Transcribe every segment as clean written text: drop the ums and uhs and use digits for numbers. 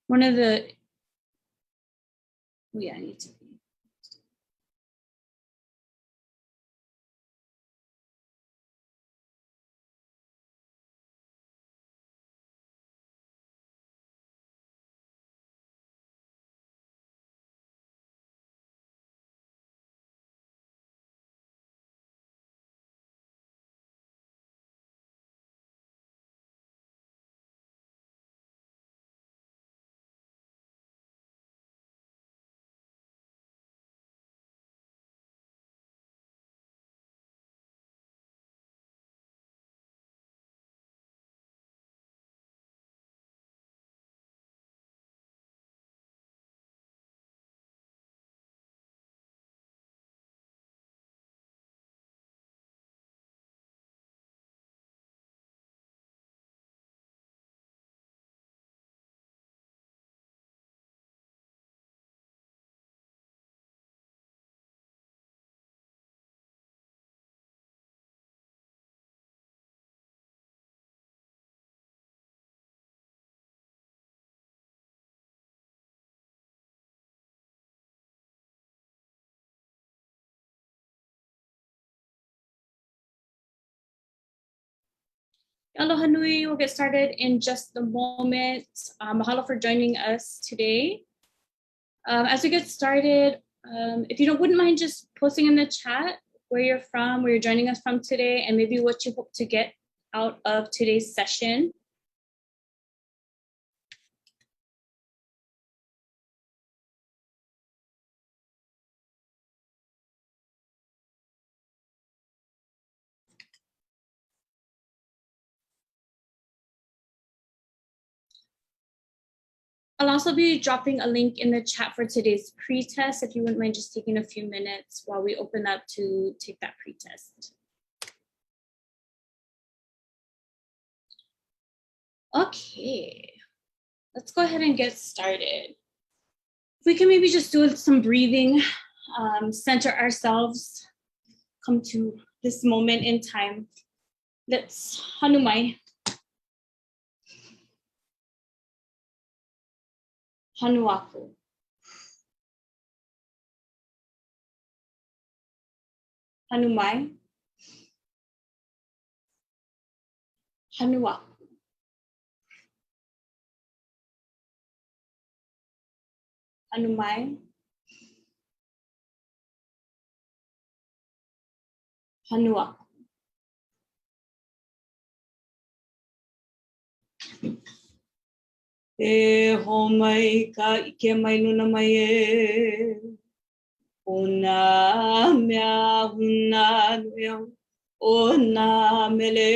one of the, oh yeah, I need to be. Aloha nui, we'll get started in just a moment. Mahalo for joining us today. As we get started, if you wouldn't mind just posting in the chat where you're from, where you're joining us from today, and maybe what you hope to get out of today's session. I'll also be dropping a link in the chat for today's pretest, if you wouldn't mind just taking a few minutes while we open up to take that pretest. Okay, let's go ahead and get started. If we can maybe just do some breathing, center ourselves, come to this moment in time. Let's hanumai. Hanuaku. Hanumai. Hanuaku. Hanumai. Hanuaku. E ho mai ka ʻike mai luna mai e. Ona mea huna nuia ona mele.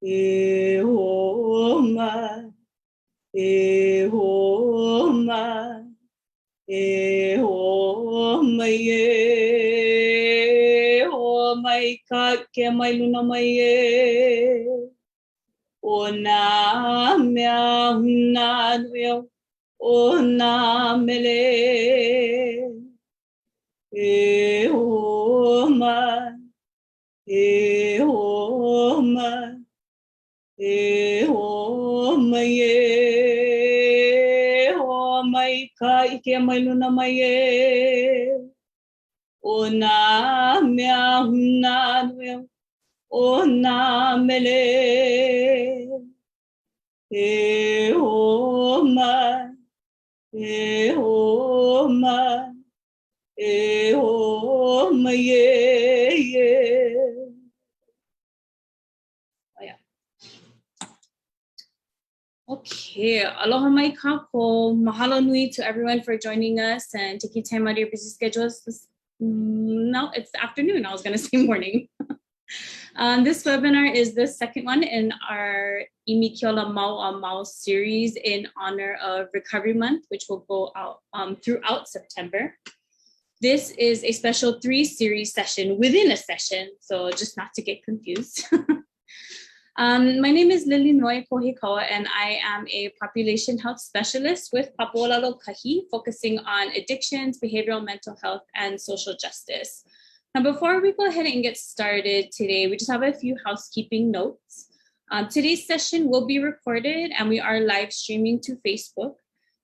E ho mai. E ho mai. E ho mai e. Ho mai ka ʻike mai luna mai e. Ona mea huna nuia ona mele. E ho mai. E ho mai. E ho mai e. Ho mai ka ʻike mai luna mai e. Ona mea huna nuia ona mele. E ho mai. E ho mai. E ho mai e. Oh, yeah. Okay, aloha mai kako. Mahalo nui to everyone for joining us and taking time out of your busy schedules. No, it's the afternoon. I was going to say morning. This webinar is the second one in our ʻImi Ke Ola Mau series in honor of Recovery Month, which will go out throughout September. This is a special 3-series session within a session, so just not to get confused. My name is Lily Noi Kohikoa, and I am a population health specialist with Papuolalo Kahi, focusing on addictions, behavioral mental health, and social justice. Now, before we go ahead and get started today, we just have a few housekeeping notes. Today's session will be recorded and we are live streaming to Facebook.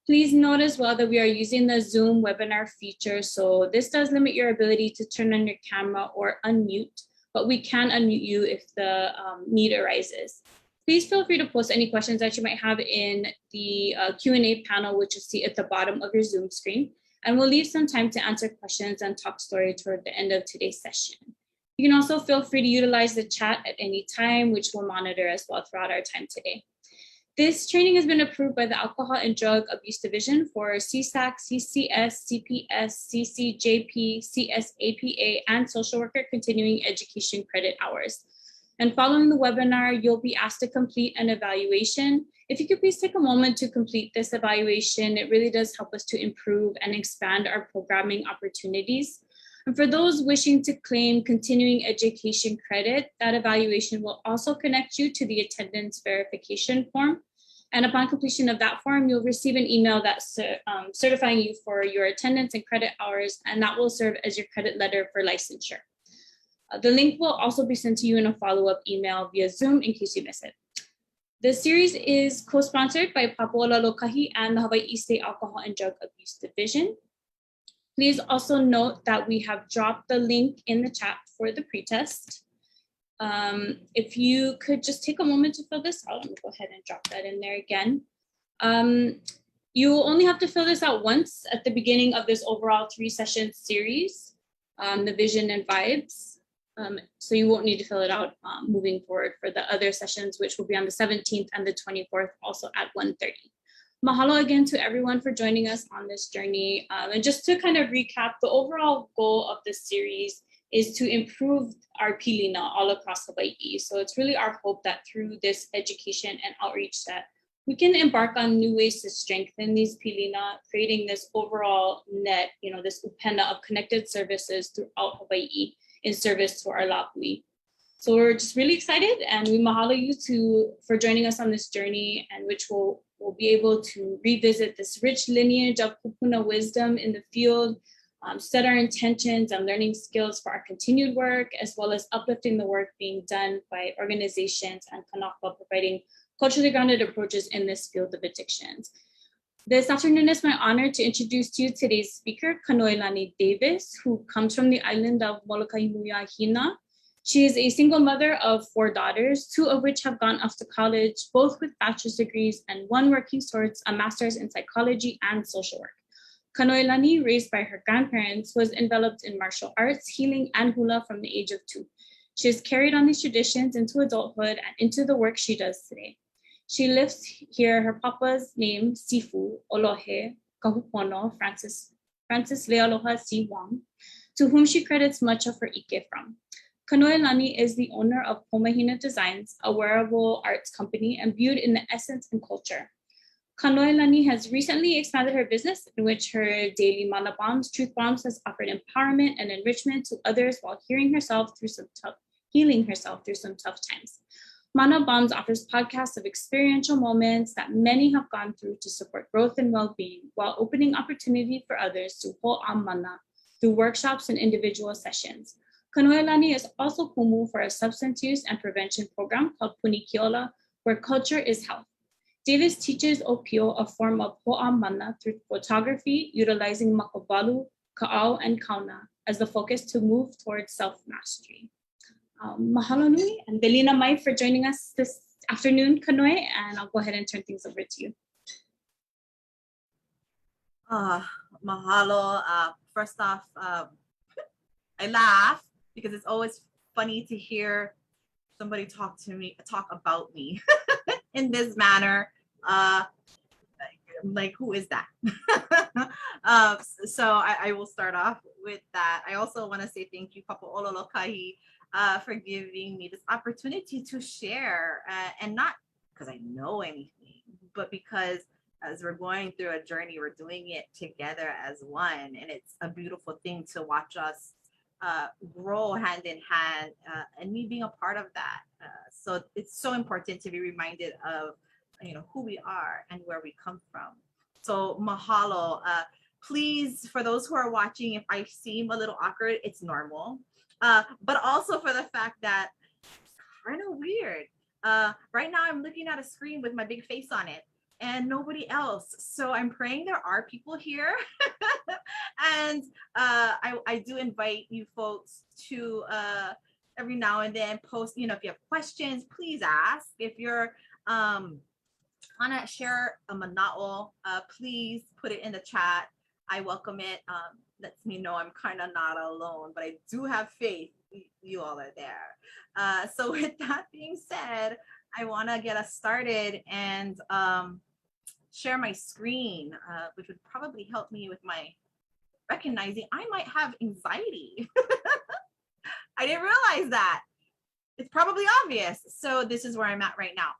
Please note as well that we are using the Zoom webinar feature, so this does limit your ability to turn on your camera or unmute, but we can unmute you if the need arises. Please feel free to post any questions that you might have in the Q&A panel, which you see at the bottom of your Zoom screen, and we'll leave some time to answer questions and talk story toward the end of today's session. You can also feel free to utilize the chat at any time, which we'll monitor as well throughout our time today. This training has been approved by the Alcohol and Drug Abuse Division for CSAC, CCS, CPS, CCJP, CSAPA, and social worker continuing education credit hours. And following the webinar, you'll be asked to complete an evaluation. If you could please take a moment to complete this evaluation, it really does help us to improve and expand our programming opportunities. And for those wishing to claim continuing education credit, that evaluation will also connect you to the attendance verification form. And upon completion of that form, you'll receive an email that's certifying you for your attendance and credit hours, and that will serve as your credit letter for licensure. The link will also be sent to you in a follow-up email via Zoom in case you miss it. The series is co-sponsored by Papo'ola Lokahi and the Hawaii State Alcohol and Drug Abuse Division. Please also note that we have dropped the link in the chat for the pretest. If you could just take a moment to fill this out, I'm gonna go ahead and drop that in there again. You will only have to fill this out once at the beginning of this overall 3-session series, the vision and vibes. So you won't need to fill it out moving forward for the other sessions, which will be on the 17th and the 24th, also at 1:30. Mahalo again to everyone for joining us on this journey. And just to kind of recap, the overall goal of this series is to improve our pilina all across Hawaii. So it's really our hope that through this education and outreach that we can embark on new ways to strengthen these pilina, creating this overall net, this upena of connected services throughout Hawaii in service to our lahui. So we're just really excited, and we mahalo you for joining us on this journey, and which we'll be able to revisit this rich lineage of kupuna wisdom in the field, set our intentions and learning skills for our continued work, as well as uplifting the work being done by organizations and kanaka providing culturally grounded approaches in this field of addictions. This afternoon is my honor to introduce to you today's speaker, Kanoelani Davis, who comes from the island of Molokainuiahina. She is a single mother of 4 daughters, 2 of which have gone off to college, both with bachelor's degrees, and 1 working towards a master's in psychology and social work. Kanoelani, raised by her grandparents, was enveloped in martial arts, healing, and hula from the age of 2. She has carried on these traditions into adulthood and into the work she does today. She lives here, her papa's name, Sifu, ʻōlohe, kahupono, Francis Leialoha C Wong, to whom she credits much of her ʻIke from. Kanoelani is the owner of PoMahina Designs, a wearable arts company imbued in the essence and culture. Kanoelani has recently expanded her business, in which her daily mana bombs, truth bombs, has offered empowerment and enrichment to others while healing herself through some tough times. Mana Bombs offers podcasts of experiential moments that many have gone through to support growth and well-being, while opening opportunity for others to Hoʻā Mana through workshops and individual sessions. Kanoelani is also Kumu for a substance use and prevention program called Puni Ke Ola, where culture is health. Davis teaches ʻōpio, a form of Hoʻā Mana, through photography, utilizing makawalu, ka'au, and kaona as the focus to move towards self-mastery. Mahalo nui and Belina Mai for joining us this afternoon, Kanoe, and I'll go ahead and turn things over to you. Mahalo. First off, I laugh because it's always funny to hear somebody talk about me in this manner. Like, who is that? So I will start off with that. I also want to say thank you, Papo'ola Lokahi, for giving me this opportunity to share, and not because I know anything, but because as we're going through a journey, we're doing it together as one, and it's a beautiful thing to watch us grow hand in hand, and me being a part of that. So it's so important to be reminded of who we are and where we come from. So mahalo. Please, for those who are watching, if I seem a little awkward, it's normal. But also for the fact that it's kind of weird. Right now I'm looking at a screen with my big face on it and nobody else. So I'm praying there are people here. And I do invite you folks to every now and then post, you know, if you have questions, please ask. If you're want to share a mana'o, please put it in the chat. I welcome it. Lets me know I'm kind of not alone, but I do have faith you all are there. So with that being said, I want to get us started and share my screen, which would probably help me with my recognizing I might have anxiety. I didn't realize that. It's probably obvious. So this is where I'm at right now.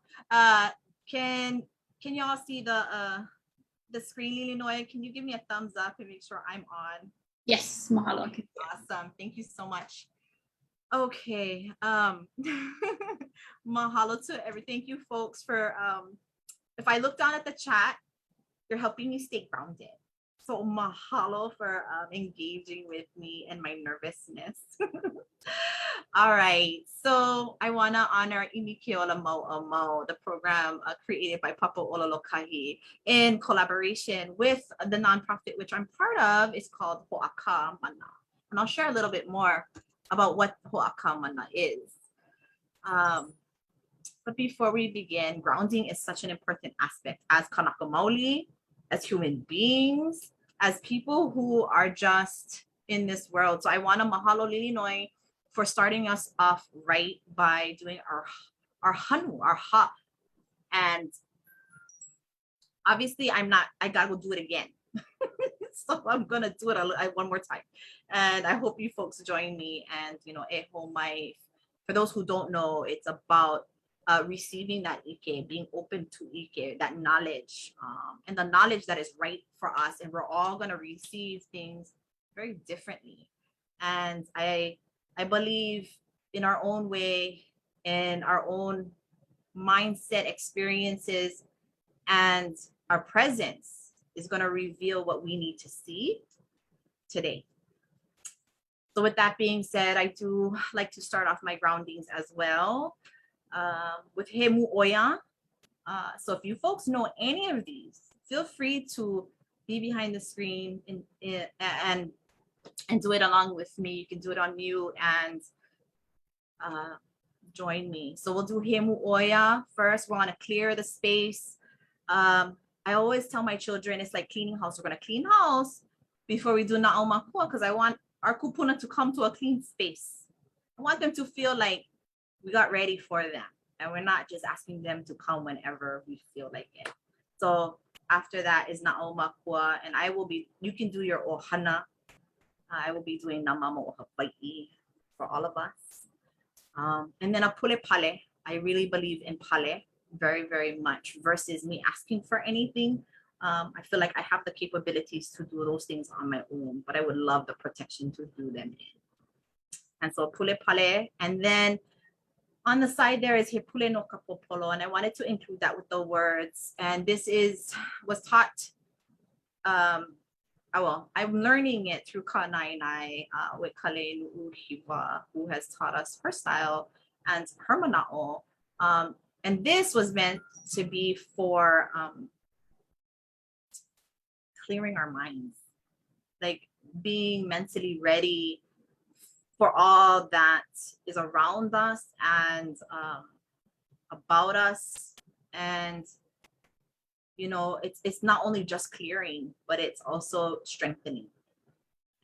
Can y'all see the screen, Illinois? Can you give me a thumbs up and make sure I'm on? Yes, mahalo. Awesome. Thank you so much. Okay. Mahalo to thank you folks for if I look down at the chat, you're helping me stay grounded. So mahalo for engaging with me and my nervousness. All right, so I want to honor ʻImi Ke Ola Mau, the program created by Papa Ololokahi in collaboration with the nonprofit which I'm part of. It's called Hoʻā Mana, and I'll share a little bit more about what Hoʻā Mana is. But before we begin, grounding is such an important aspect as kanaka maoli, as human beings, as people who are just in this world. So I want to mahalo Illinois for starting us off right by doing our hanu, our ha. And obviously I gotta go do it again. So I'm gonna do it one more time. And I hope you folks join me. And you know, for those who don't know, it's about receiving that ʻIke, being open to ʻIke, that knowledge, and the knowledge that is right for us. And we're all gonna receive things very differently. And I believe in our own way, in our own mindset experiences, and our presence is going to reveal what we need to see today. So with that being said, I do like to start off my groundings as well with he mu'oia. So if you folks know any of these, feel free to be behind the screen and do it along with me. You can do it on mute and join me. So we'll do he mu'oia first. We want to clear the space. I always tell my children it's like cleaning house. We're going to clean house before we do na'au makua, because I want our kupuna to come to a clean space. I want them to feel like we got ready for them and we're not just asking them to come whenever we feel like it. So after that is na'au makua, and you can do your ohana. I will be doing namamo o Hawaii for all of us. And then a pule pale. I really believe in pale very, very much versus me asking for anything. I feel like I have the capabilities to do those things on my own, but I would love the protection to do them in. And so pule pale. And then on the side there is he pule no kapopolo. And I wanted to include that with the words. And this was taught I'm learning it through Kanainai with Kalenu'uhiwa, who has taught us her style and her mana'o. And this was meant to be for clearing our minds, like being mentally ready for all that is around us and about us. And you know, it's not only just clearing, but it's also strengthening.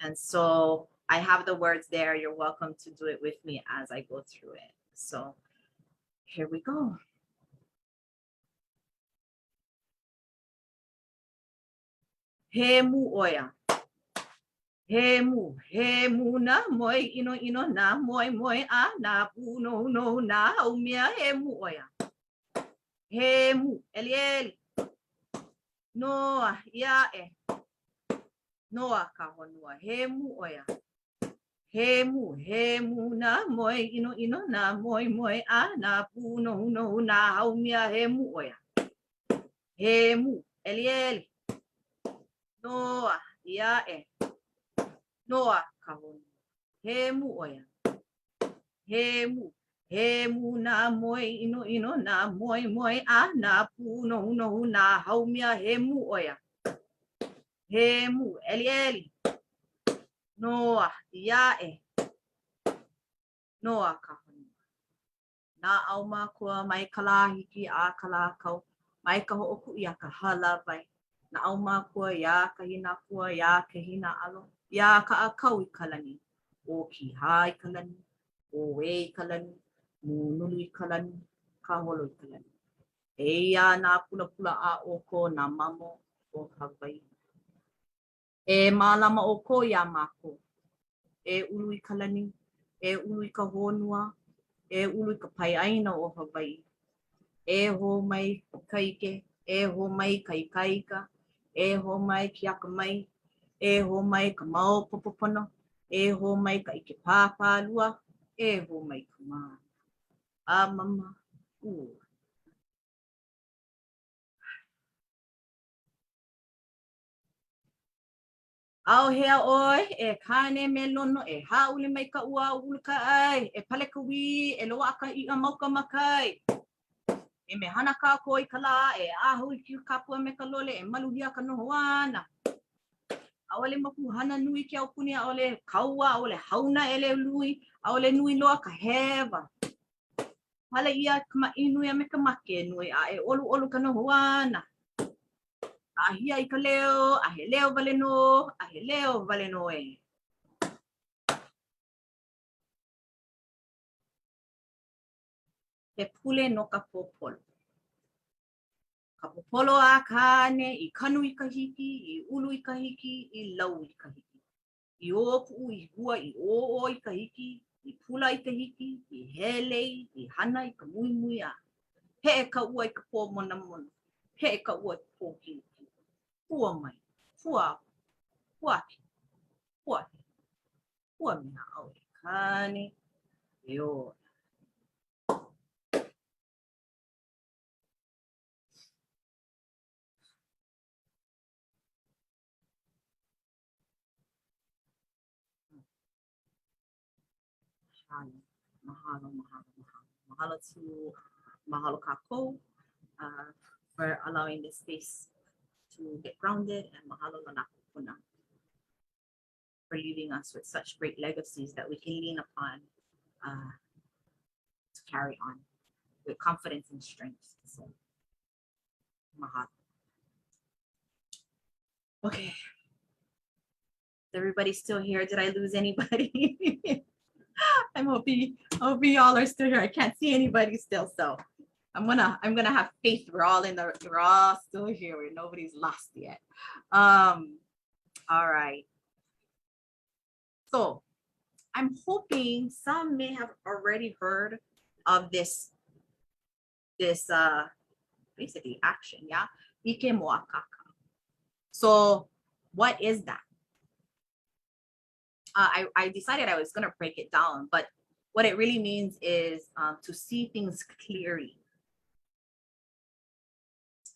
And so I have the words there. You're welcome to do it with me as I go through it. So here we go. He mu'oia. He mu na moi ino na moi a na puno no na haumia he mu'oia. He mu eli. Noa ia'e. Noa kahonua he mu'oia. He mu na moi ino na moi a na puno no na haumia he mu'oia. He mu eli. Noa ia'e. Noa kahonua he mu'oia. He mu He mu na moi ino na moi a na pu no na haumia he mu oia. He mu eli. Noa ia e. Noa kahupono. Na au makua mai kalahiki a kalakau. Mai ka hoʻoku ia ka hala vai. Na au makua ia ka hina kua ia ka hina alo. Ia ka akau I ka lani. O ki ha I ka lani. O e I ka lani. Nulu I ka lani. Ka holo I ka lani. Eia nā pula a o ko nā mamo o Hawaii. E mālama o ko ia mako. E ulu I ka lani. E ulu I ka honua. E ulu I ka paiaina o Hawaii. E ho mai ka ʻike. E ho mai ka ikaika. E ho mai ki aka mai. E ho mai ka mau popopono. E ho mai ka ʻike pāpālua. E ho mai ka mā. A mama. Au hea oi, e kane me lono, e haule mai ka ua ulu ka ai, e pale ka wi, e loa ka I a mauka makai. E me hana ka koi ka la, e ahu I ki kapua me ka lole, e maluhia ka noho ana. Aole maku hana nui ki au puni, aole kaua, aole hauna ele lui, aole nui loa ka hewa. Pale ia ka mainui a me ka make nui, a e olu ka noho ana. Ahia I ka leo, a he leo vale no, a he leo vale no e. He pule no ka popolo. Ka popolo a kane, I kanu I ka hiki, I ulu I ka hiki, I lau I ka hiki. I opu, I hua, I o I ka hiki, I pula I ka hiki, I hele, I hana I ka mui a. He e ka ua I ka pō mona. He e ka ua I ka pō ki. Pua mai, pua miha au e kane, e o. Mahalo to mahalo kākou for allowing this space to get grounded, and mahalo na nakupuna for leaving us with such great legacies that we can lean upon to carry on with confidence and strength. So, mahalo. Okay. Is everybody still here? Did I lose anybody? I'm hoping y'all are still here. I can't see anybody still, so I'm gonna have faith. We're all still here. Nobody's lost yet. All right. So I'm hoping some may have already heard of this basically action, yeah. ʻIke mōakaaka. So what is that? I decided I was going to break it down, but what it really means is to see things clearly.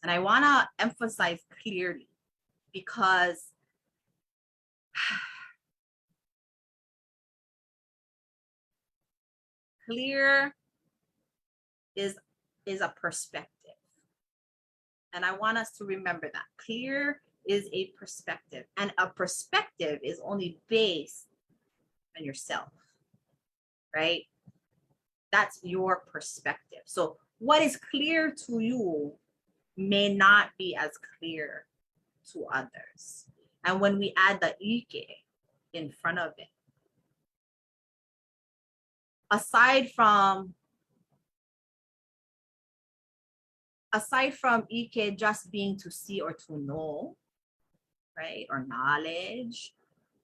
And I want to emphasize clearly because clear is a perspective. And I want us to remember that clear is a perspective, and a perspective is only based on yourself, right? That's your perspective. So what is clear to you may not be as clear to others. And when we add the ʻike in front of it, aside from ʻike just being to see or to know, right, or knowledge,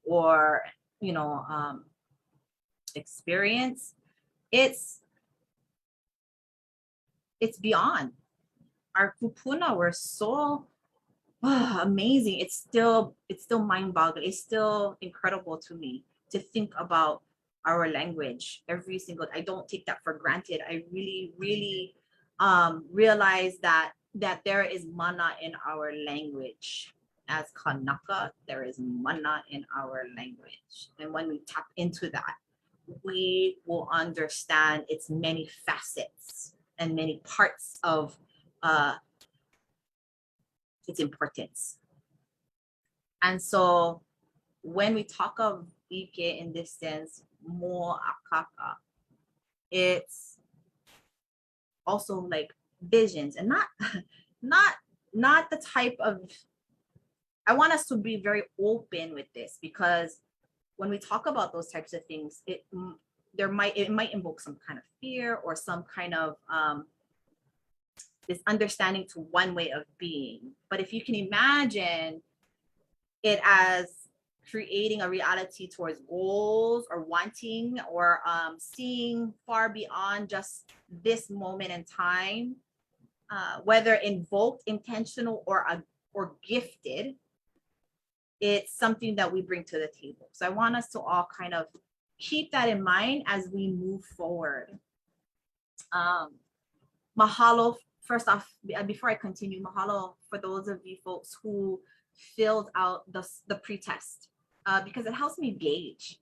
or experience, it's beyond. Our kupuna were so amazing. It's still mind-boggling. It's still incredible to me to think about our language every single. I don't take that for granted. I really realize that there is mana in our language. As Kanaka, there is mana in our language, and when we tap into that, we will understand its many facets and many parts of its importance. And so when we talk of ʻIke in this sense, mōakaaka, it's also like visions, and not the type of, I want us to be very open with this, because when we talk about those types of things, it might invoke some kind of fear or some kind of this understanding to one way of being. But if you can imagine it as creating a reality towards goals or wanting or seeing far beyond just this moment in time, whether invoked, intentional, or gifted, it's something that we bring to the table. So I want us to all kind of keep that in mind as we move forward. Mahalo, first off, before I continue, mahalo for those of you folks who filled out the pretest, because it helps me gauge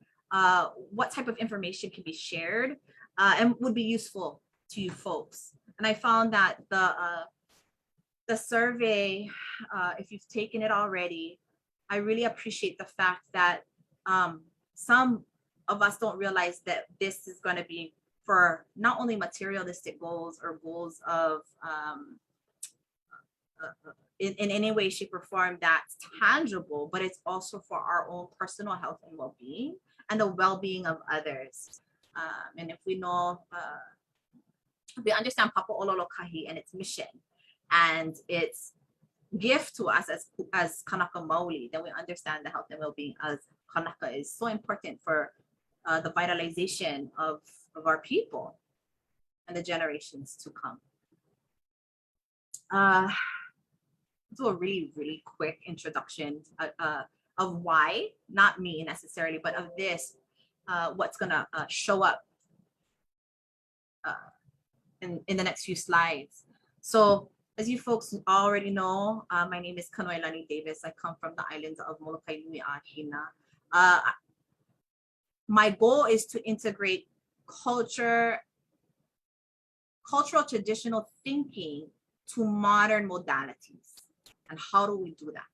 what type of information can be shared and would be useful to you folks. And I found that the survey, if you've taken it already, I really appreciate the fact that some of us don't realize that this is going to be for not only materialistic goals or goals of in any way, shape, or form that's tangible, but it's also for our own personal health and well-being and the well-being of others. And if we know, we understand Papa Ololokahi and its mission and its gift to us as Kanaka Maoli, then we understand the health and well-being as Kanaka is so important for the vitalization of our people and the generations to come. Do a really quick introduction of why, not me necessarily, but of this, what's gonna show up in the next few slides. So as you folks already know, my name is Kanoelani Davis. I come from the islands of Molokainuiahina. My goal is to integrate cultural traditional thinking to modern modalities. And how do we do that?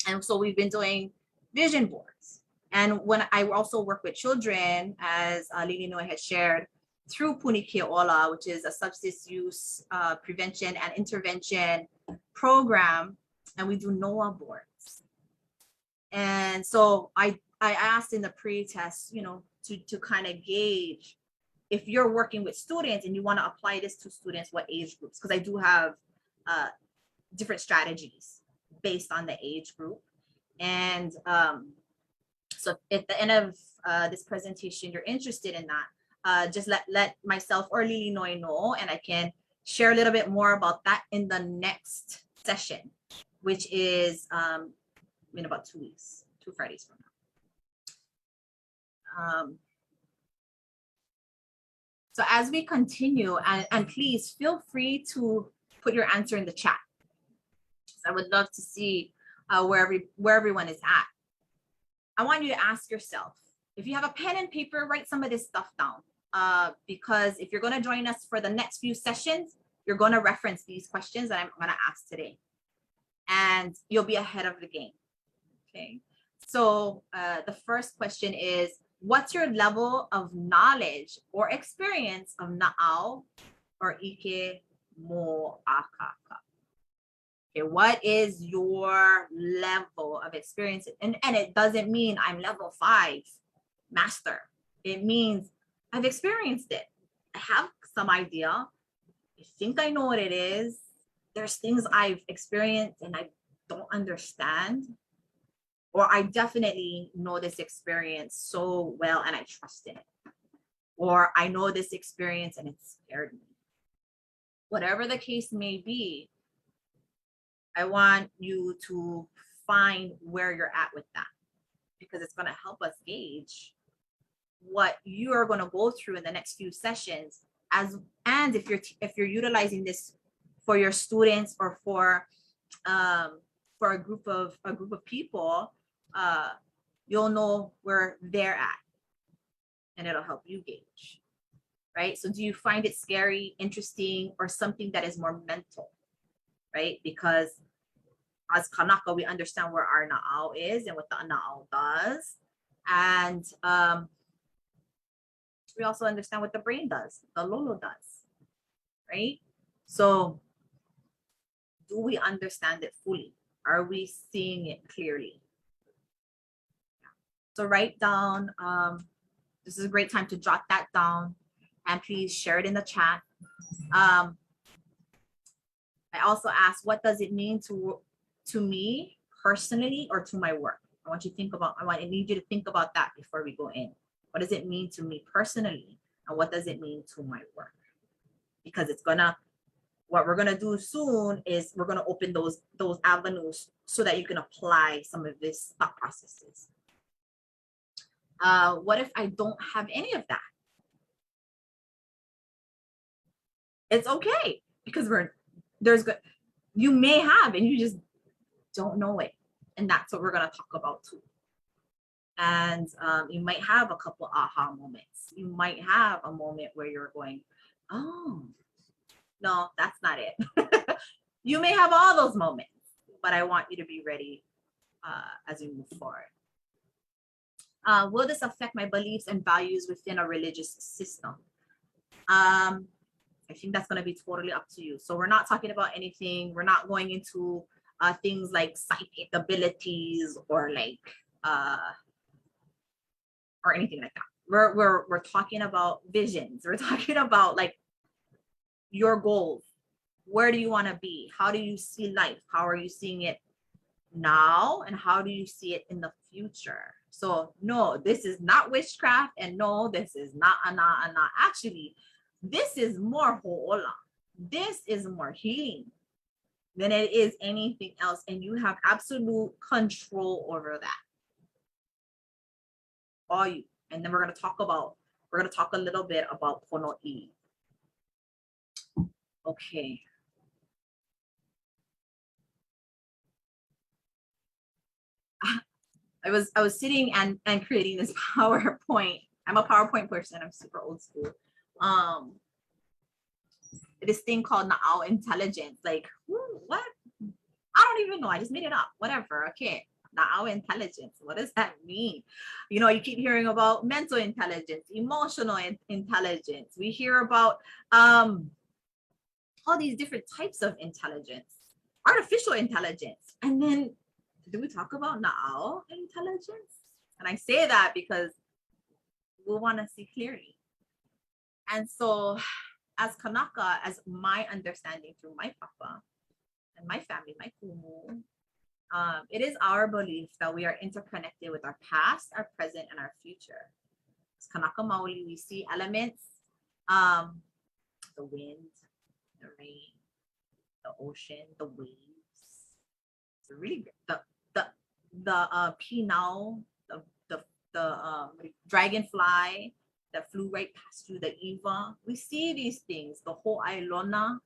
And so we've been doing vision boards. And when I also work with children, as Lili Noe had shared, through Puni Ke Ola, which is a substance use prevention and intervention program, and we do NOAA boards. And so I asked in the pre-test, you know, to kind of gauge if you're working with students and you want to apply this to students, what age groups? Because I do have different strategies based on the age group. And so at the end of this presentation, you're interested in that, just let myself or Lili Noe know, and I can share a little bit more about that in the next session, which is in about 2 weeks, 2 Fridays from now. So as we continue, and please feel free to put your answer in the chat. I would love to see where everyone is at. I want you to ask yourself, if you have a pen and paper, write some of this stuff down. Because if you're going to join us for the next few sessions, you're going to reference these questions that I'm going to ask today. And you'll be ahead of the game. Okay. So the first question is, what's your level of knowledge or experience of na'au or ʻike mōakaaka? Okay, what is your level of experience? And it doesn't mean I'm level 5 master. It means I've experienced it. I have some idea. I think I know what it is. There's things I've experienced and I don't understand. Or I definitely know this experience so well and I trust in it. Or I know this experience and it scared me. Whatever the case may be, I want you to find where you're at with that, because it's going to help us gauge what you are going to go through in the next few sessions, and if you're utilizing this for your students or for a group of people, you'll know where they're at. and it'll help you gauge, right? So do you find it scary, interesting, or something that is more mental, right? Because as Kanaka, we understand where our na'au is and what the na'au does. And we also understand what the brain does, the lolo does, right? So do we understand it fully? Are we seeing it clearly? So write down, this is a great time to jot that down, and please share it in the chat. I also asked, what does it mean to me personally or to my work? I want you to think about, I need you to think about that before we go in. What does it mean to me personally? And what does it mean to my work? Because it's gonna, what we're gonna do soon is we're gonna open those avenues so that you can apply some of these thought processes. What if I don't have any of that? It's okay, because you may have and you just don't know it. And that's what we're gonna talk about too. And you might have a couple aha moments. You might have a moment where you're going, oh, no, that's not it. You may have all those moments, but I want you to be ready as we move forward. Will this affect my beliefs and values within a religious system? I think that's going to be totally up to you. So we're not talking about anything. We're not going into things like psychic abilities or like or anything like that. We're talking about visions. We're talking about like your goals. Where do you want to be? How do you see life? How are you seeing it now? And how do you see it in the future? So no, this is not witchcraft, and no, this is not ana. Actually, this is more ho'ola. This is more healing than it is anything else, and you have absolute control over that. All you. And then we're going to talk a little bit about pono'i. Okay. I was sitting and creating this PowerPoint. I'm a PowerPoint person. I'm super old school. This thing called na'au intelligence. Like, what? I don't even know. I just made it up. Whatever. Okay. Na'au intelligence. What does that mean? You know, you keep hearing about mental intelligence, emotional intelligence. We hear about all these different types of intelligence, artificial intelligence. And then do we talk about na'au intelligence? And I say that because we want to see clearly. And so as Kanaka, as my understanding through my papa and my family, my Kumu, it is our belief that we are interconnected with our past, our present, and our future. As Kanaka Maoli, we see elements, the wind, the rain, the ocean, the waves. It's really the pinau, the dragonfly that flew right past through the Eva. We see these things, the hōʻailona,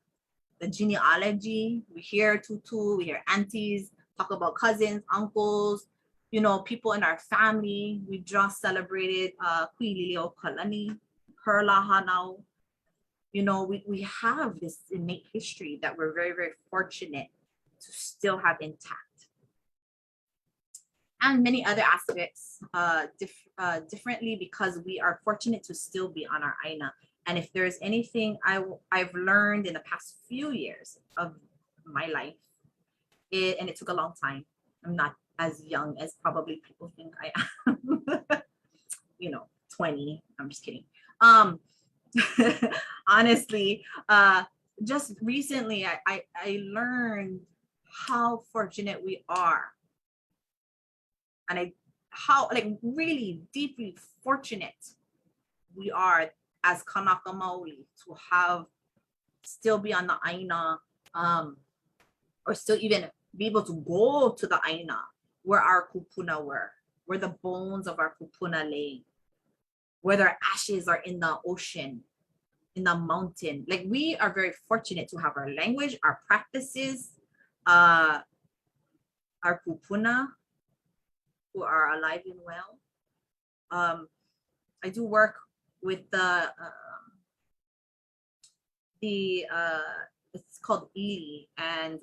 the genealogy. We hear tutu, we hear aunties talk about cousins, uncles, you know, people in our family. We just celebrated Kuilileo Kalani, her lahanau. You know, we have this innate history that we're very, very fortunate to still have intact. And many other aspects differently, because we are fortunate to still be on our aina. And if there's anything I've learned in the past few years of my life, and it took a long time. I'm not as young as probably people think I am. You know, 20. I'm just kidding. Honestly, just recently I learned how fortunate we are, and how like really deeply fortunate we are as Kanaka Maoli to have still be on the aina, or still even be able to go to the aina where our kupuna were, where the bones of our kupuna lay, where their ashes are in the ocean, in the mountain. Like, we are very fortunate to have our language, our practices, our kupuna who are alive and well. I do work with it's called ʻImi, and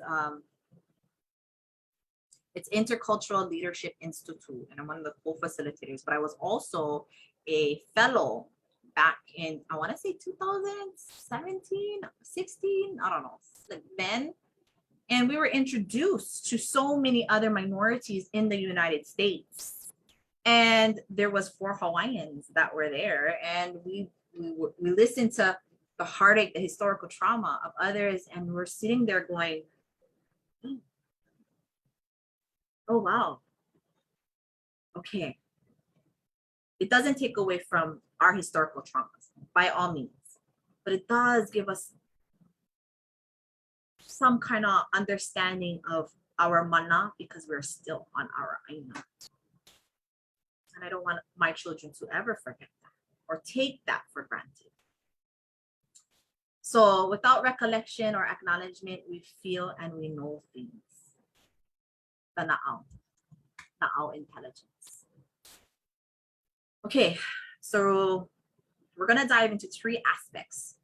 it's Intercultural Leadership Institute, and I'm one of the co-facilitators, but I was also a fellow back in, I want to say 2017, 16, I don't know, like then. And we were introduced to so many other minorities in the United States. And there was 4 Hawaiians that were there, and we listened to the heartache, the historical trauma of others, and we're sitting there going, oh wow, okay. It doesn't take away from our historical traumas, by all means, but it does give us some kind of understanding of our mana, because we're still on our aina. And I don't want my children to ever forget that or take that for granted. So without recollection or acknowledgement, we feel and we know things. The na'au intelligence. Okay, so we're gonna dive into 3 aspects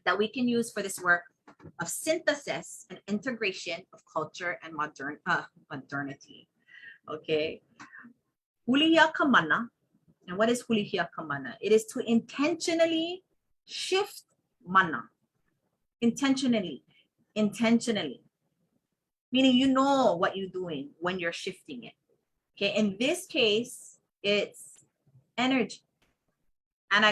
that we can use for this work of synthesis and integration of culture and modernity. Okay, hulihia kamana. And what is hulihia kamana? It is to intentionally shift mana. Intentionally. Meaning you know what you're doing when you're shifting it. Okay, in this case, it's energy. And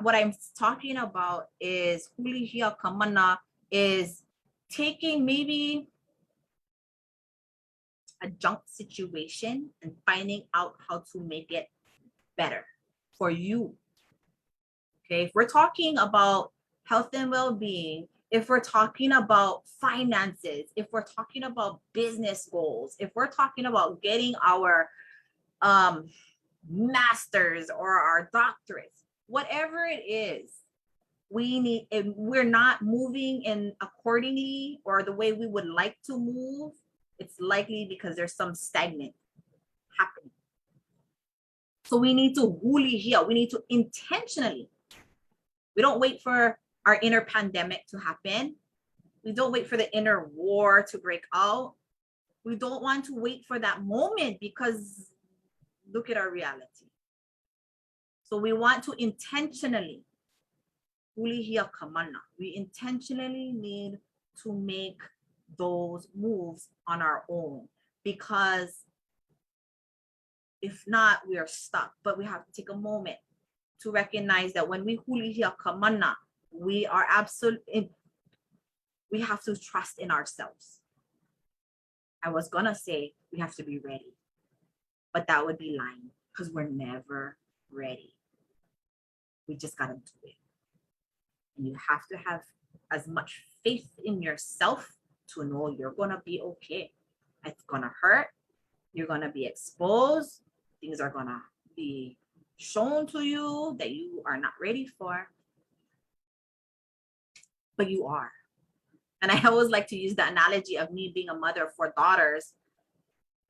what I'm talking about is hulihia kamana is taking maybe a junk situation and finding out how to make it better for you. Okay, if we're talking about health and well-being, if we're talking about finances, if we're talking about business goals, if we're talking about getting our masters or our doctorates, whatever it is, we're not moving in accordingly or the way we would like to move, it's likely because there's some stagnant happening. So we need to hulihia, we need to intentionally. We don't wait for our inner pandemic to happen. We don't wait for the inner war to break out. We don't want to wait for that moment, because look at our reality. So we want to intentionally, hulihia kamana, we intentionally need to make those moves on our own, because if not, we are stuck. But we have to take a moment to recognize that when we hulihia kamana, we are absolutely, we have to trust in ourselves. I was gonna say we have to be ready, but that would be lying, because we're never ready. We just gotta do it. And you have to have as much faith in yourself to know you're gonna be okay. It's gonna hurt. You're gonna be exposed. Things are gonna be shown to you that you are not ready for, but you are. And I always like to use the analogy of me being a mother of 4 daughters.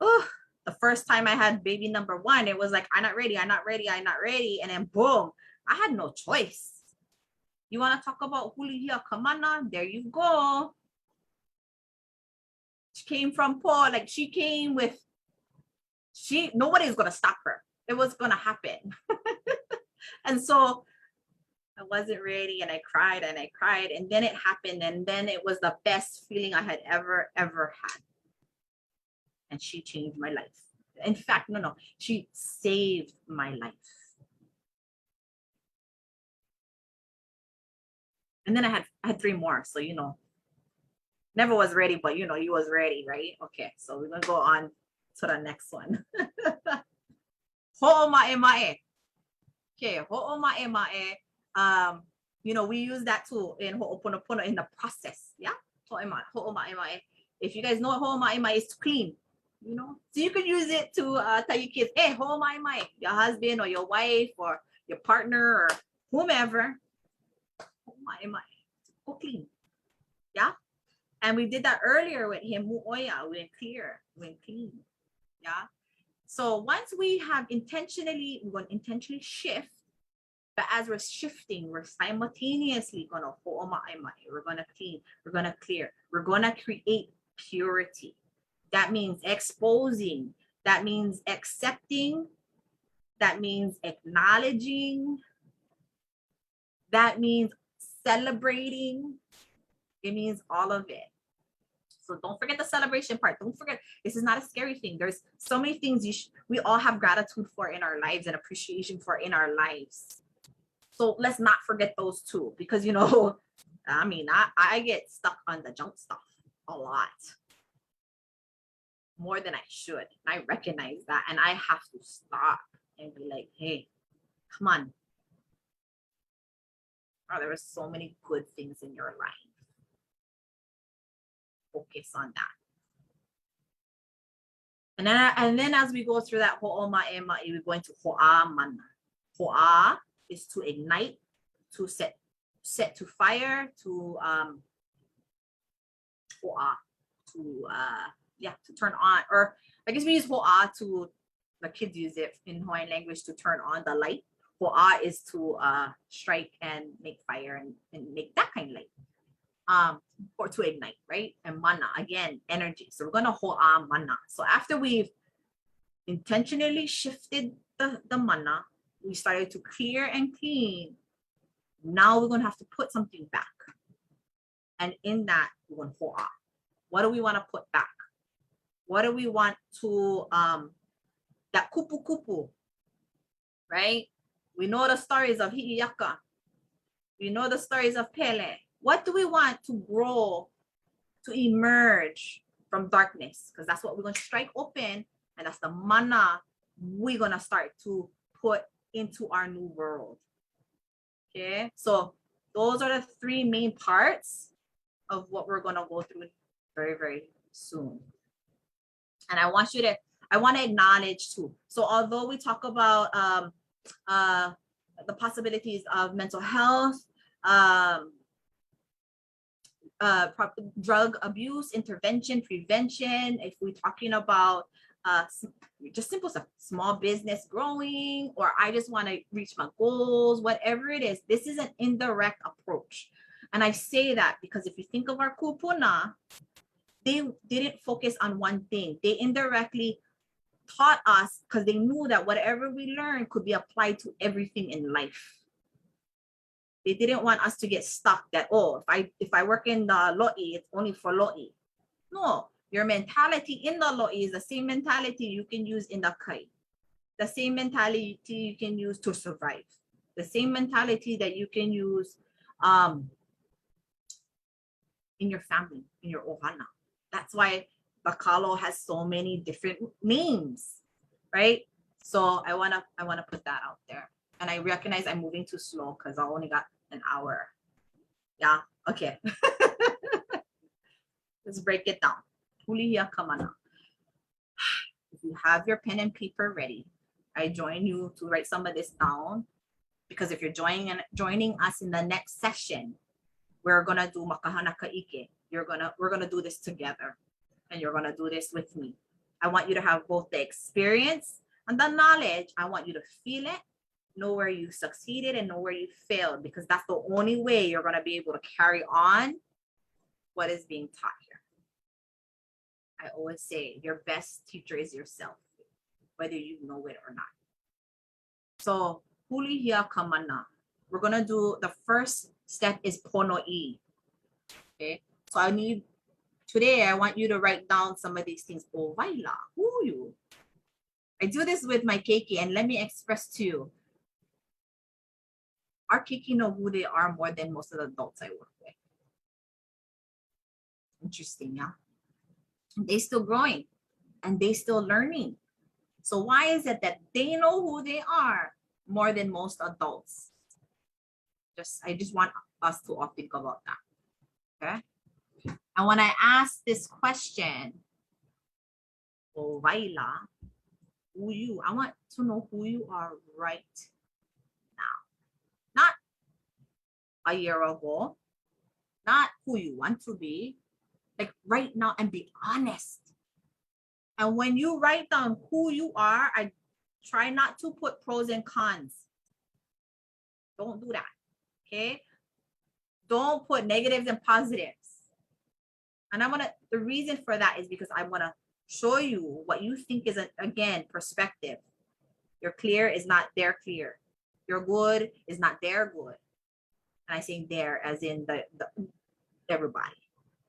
Oh, the first time I had baby number 1, it was like, I'm not ready, I'm not ready, I'm not ready. And then boom, I had no choice. You want to talk about hulihia kamana? There you go. She came from poor, like she came with, nobody's going to stop her. It was going to happen. And so I wasn't ready, and I cried and I cried, and then it happened, and then it was the best feeling I had ever had. And she changed my life. In fact, no, she saved my life. And then I had 3 more, so never was ready, but you was ready, right? Okay, so we're gonna go on to the next one. Ho'oma'e. Okay, ho'oma'e. We use that too in ho'oponopono in the process. Yeah, ho'oma'e. If you guys know what ho'oma'e is, to clean. So you can use it to tell your kids, hey, ho'oma'e, your husband or your wife or your partner or whomever. Ho'oma'e, go clean. Yeah. And we did that earlier with him, mu'oya, when clean. Yeah. So once we have we're going to intentionally shift But as we're shifting, we're simultaneously going to we're going to clean, we're going to clear, we're going to create purity. That means exposing, that means accepting, that means acknowledging, that means celebrating. It means all of it. So don't forget the celebration part. Don't forget, this is not a scary thing. There's so many things we all have gratitude for in our lives and appreciation for in our lives. So let's not forget those two, because, you know, I mean, I get stuck on the junk stuff a lot, more than I should. I recognize that, and I have to stop and be like, hey, come on. Oh, there are so many good things in your life. Focus on that. And then as we go through that hoʻā maʻe, we're going to hoʻā mana. Hoʻā is to ignite, to set to fire, to hoʻā, to turn on, or I guess we use hoʻā to, the kids use it in Hawaiian language to turn on the light. Hoʻā is to strike and make fire and make that kind of light. Or to ignite, right? And mana, again, energy. So we're gonna hoʻā mana. So after we've intentionally shifted the mana, we started to clear and clean. Now we're gonna have to put something back. And in that, we're gonna hoʻā. What do we want to put back? What do we want to, that kupu kupu, right? We know the stories of Hi'iaka. We know the stories of Pele. What do we want to grow, to emerge from darkness? Because that's what we're going to strike open, and that's the mana we're going to start to put into our new world. Okay, so those are the three main parts of what we're going to go through very, very soon. And I want to acknowledge too. So although we talk about the possibilities of mental health, drug abuse, intervention, prevention, if we're talking about just simple stuff, small business growing, or I just want to reach my goals, whatever it is, this is an indirect approach. And I say that because if you think of our kupuna, they didn't focus on one thing. They indirectly taught us because they knew that whatever we learned could be applied to everything in life. They didn't want us to get stuck that, oh, if I work in the lo'i, it's only for lo'i. No, your mentality in the lo'i is the same mentality you can use in the kai. The same mentality you can use to survive. The same mentality that you can use in your family, in your ohana. That's why the kalo has so many different names, right? So I wanna put that out there. And I recognize I'm moving too slow because I only got an hour. Yeah, okay. Let's break it down. Hulihia kamana. If you have your pen and paper ready, I join you to write some of this down, because if you're joining us in the next session, we're gonna do makahana ka ʻIke. We're gonna do this together, and you're gonna do this with me. I want you to have both the experience and the knowledge. I want you to feel it, know where you succeeded and know where you failed, because that's the only way you're gonna be able to carry on what is being taught here. I always say your best teacher is yourself, whether you know it or not. So hulihia kamana. We're gonna do, the first step is pono'i. Okay, so today I want you to write down some of these things. Oh, vaila, huyu. I do this with my keiki, and let me express to you, our keiki know who they are more than most of the adults I work with. Interesting, yeah? They still growing and they still learning. So why is it that they know who they are more than most adults? I just want us to all think about that. Okay. And when I ask this question, oh, Vaila, who you, I want to know who you are right now. Not a year ago, not who you want to be, like right now, and be honest. And when you write down who you are, I try not to put pros and cons. Don't do that. Okay. Don't put negatives and positives. And the reason for that is because I want to show you what you think is, again, perspective. Your clear is not their clear. Your good is not their good. And I say there as in the everybody.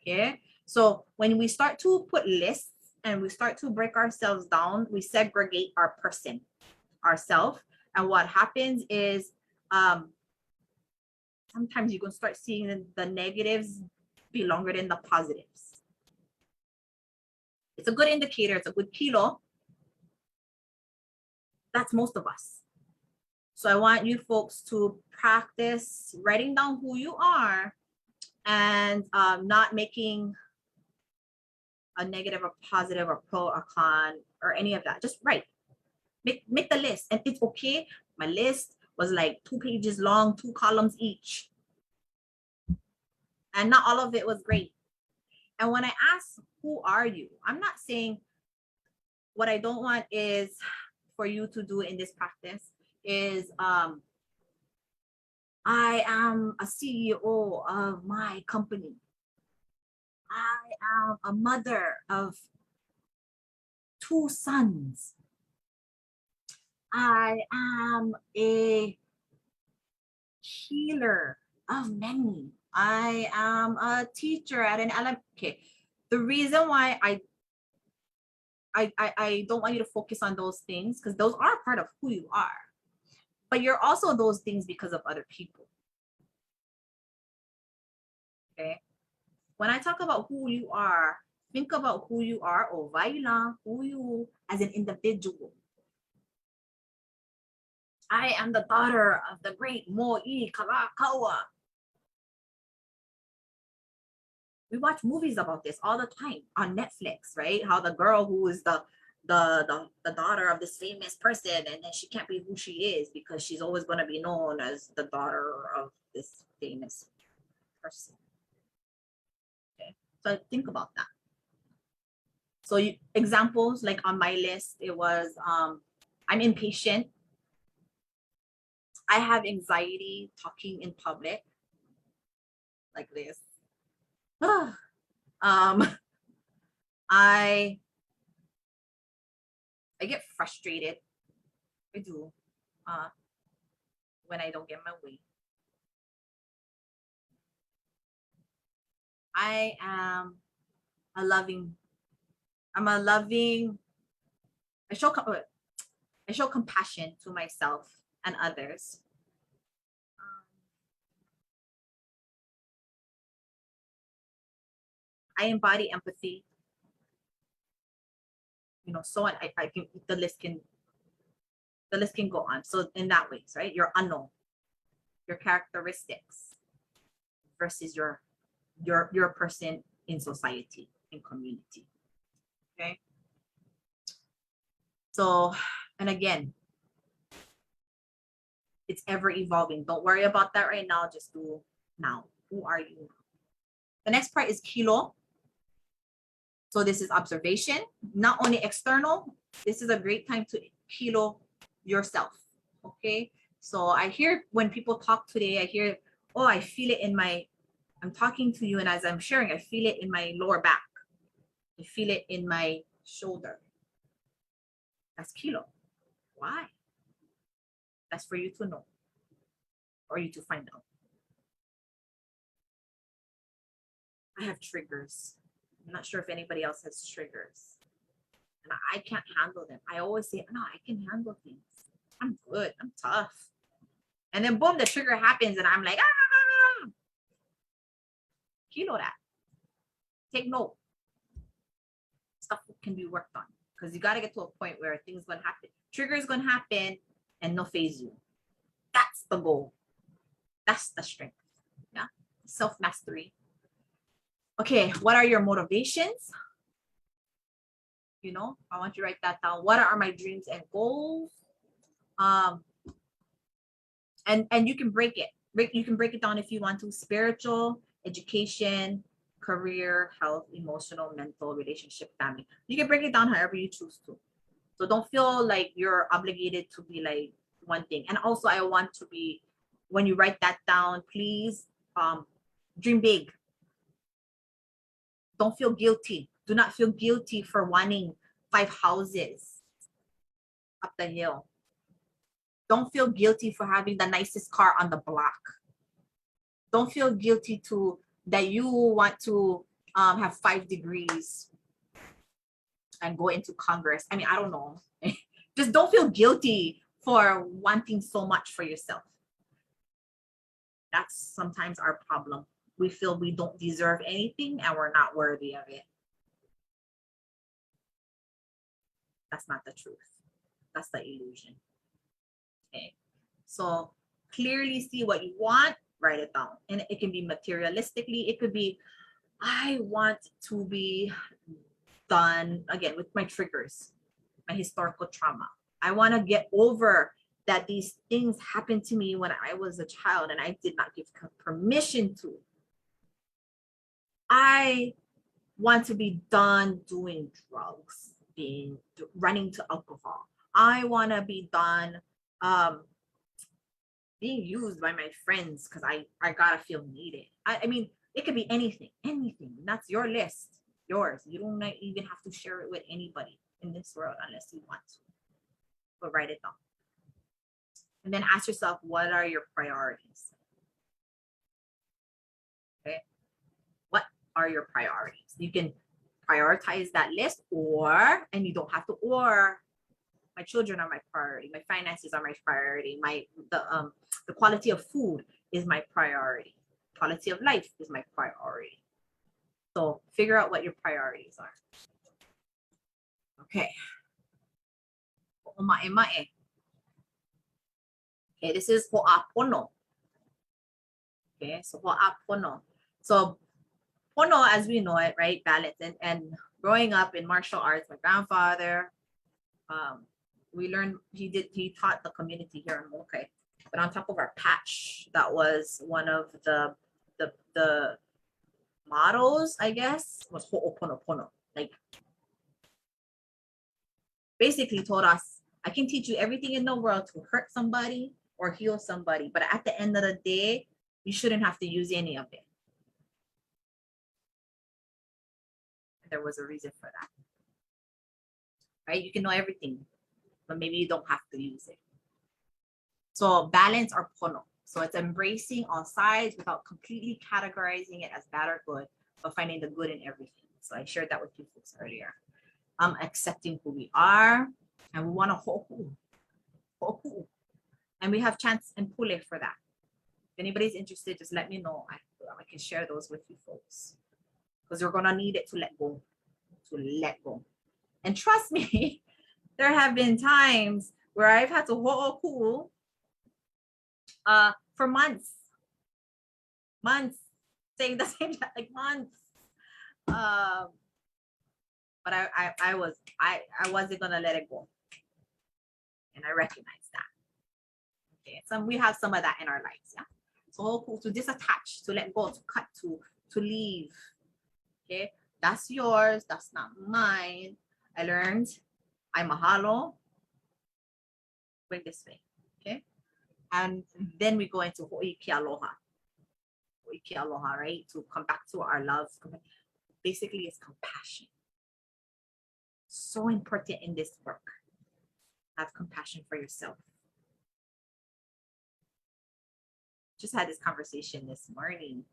Okay. So when we start to put lists and we start to break ourselves down, we segregate our person, ourself. And what happens is sometimes you're going to start seeing the negatives be longer than the positives. It's a good indicator. It's a good kilo. That's most of us. So I want you folks to practice writing down who you are and not making a negative or positive or pro or con or any of that. Just write. Make the list. And it's okay. My list was like 2 pages long, 2 columns each. And not all of it was great. And when I ask, who are you? I'm not saying, what I don't want is for you to do in this practice is, I am a CEO of my company. I am a mother of 2 sons. I am a healer of many. I am a teacher at an elementary. Okay. The reason why I don't want you to focus on those things, because those are part of who you are. But you're also those things because of other people. Okay. When I talk about who you are, think about who you are, o vaila, who you as an individual. I am the daughter of the great mōakaaka. We watch movies about this all the time on Netflix, right? How the girl who is the daughter of this famous person, and then she can't be who she is because she's always going to be known as the daughter of this famous person. Okay, so think about that. So examples like on my list, it was I'm impatient. I have anxiety talking in public like this. I get frustrated. I do when I don't get my way. I show compassion to myself and others. I embody empathy. You know, so on. I can the list can go on. So in that ways, right? Your unknown, your characteristics versus your person in society, in community. Okay. So, and again, it's ever evolving. Don't worry about that right now. Just do now. Who are you? The next part is kilo. So this is observation, not only external. This is a great time to kilo yourself. Okay. So I hear when people talk today, I hear, oh, I feel it in my, I'm talking to you, and as I'm sharing, I feel it in my lower back. I feel it in my shoulder. That's kilo. Why? That's for you to know, or you to find out. I have triggers. I'm not sure if anybody else has triggers. And I can't handle them. I always say, no, I can handle things. I'm good. I'm tough. And then boom, the trigger happens and I'm like, ah! Kilo that. Take note. Stuff can be worked on. Because you got to get to a point where things going to happen. Trigger is going to happen and no phase you. That's the goal. That's the strength. Yeah. Self-mastery. Okay, what are your motivations? You know, I want you to write that down. What are my dreams and goals? And you can break it. You can break it down if you want to. Spiritual, education, career, health, emotional, mental, relationship, family. You can break it down however you choose to. So don't feel like you're obligated to be like one thing. And also I want to be when you write that down, please dream big. Don't feel guilty. Do not feel guilty for wanting 5 houses up the hill. Don't feel guilty for having the nicest car on the block. Don't feel guilty that you want to have 5 degrees and go into Congress. I mean, I don't know. Just don't feel guilty for wanting so much for yourself. That's sometimes our problem. We feel we don't deserve anything and we're not worthy of it. That's not the truth. That's the illusion. Okay. So clearly see what you want, write it down. And it can be materialistically, it could be, I want to be done again with my triggers, my historical trauma. I want to get over that these things happened to me when I was a child and I did not give permission to. I want to be done doing drugs, running to alcohol. I want to be done being used by my friends because I gotta feel needed. I mean, it could be anything. That's your list, yours. You don't even have to share it with anybody in this world unless you want to. But write it down. And then ask yourself, what are your priorities? Okay. What are your priorities? You can prioritize that list, and you don't have to, my children are my priority, my finances are my priority, the quality of food is my priority, quality of life is my priority. So figure out what your priorities are. Okay. Okay, this is hoʻā Okay, so hoʻā. So pono, as we know it, right? Balance. And growing up in martial arts, my grandfather, we learned, he taught the community here in Molokai. But on top of our patch, that was one of the mottos, I guess, was ho'oponopono. Like, basically told us, I can teach you everything in the world to hurt somebody or heal somebody, but at the end of the day, you shouldn't have to use any of it. There was a reason for that. Right? You can know everything, but maybe you don't have to use it. So balance or pono. So it's embracing all sides without completely categorizing it as bad or good, but finding the good in everything. So I shared that with you folks earlier. Accepting who we are, and we want to ho'u. And we have chants and pule for that. If anybody's interested, just let me know. I can share those with you folks. Because you're gonna need it to let go. And trust me, there have been times where I've had to ho'oku for months, saying the same thing, like months. But I wasn't gonna let it go, and I recognize that. Okay, so we have some of that in our lives, yeah. So to disattach, to let go, to cut, to leave. Okay, that's yours, that's not mine. I learned, I mahalo, bring this way, okay? And then we go into Ke Aloha, right? To come back to our love. Basically, it's compassion. So important in this work. Have compassion for yourself. Just had this conversation this morning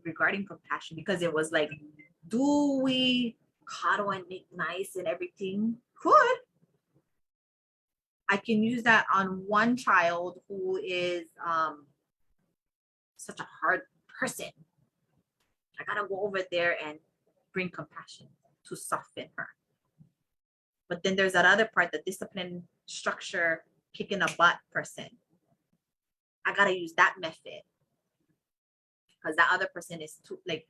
regarding compassion, because it was like, do we coddle and make nice and everything? Could. I can use that on one child who is such a hard person. I gotta go over there and bring compassion to soften her. But then there's that other part, the discipline, structure, kicking a butt person. I gotta use that method because that other person is too like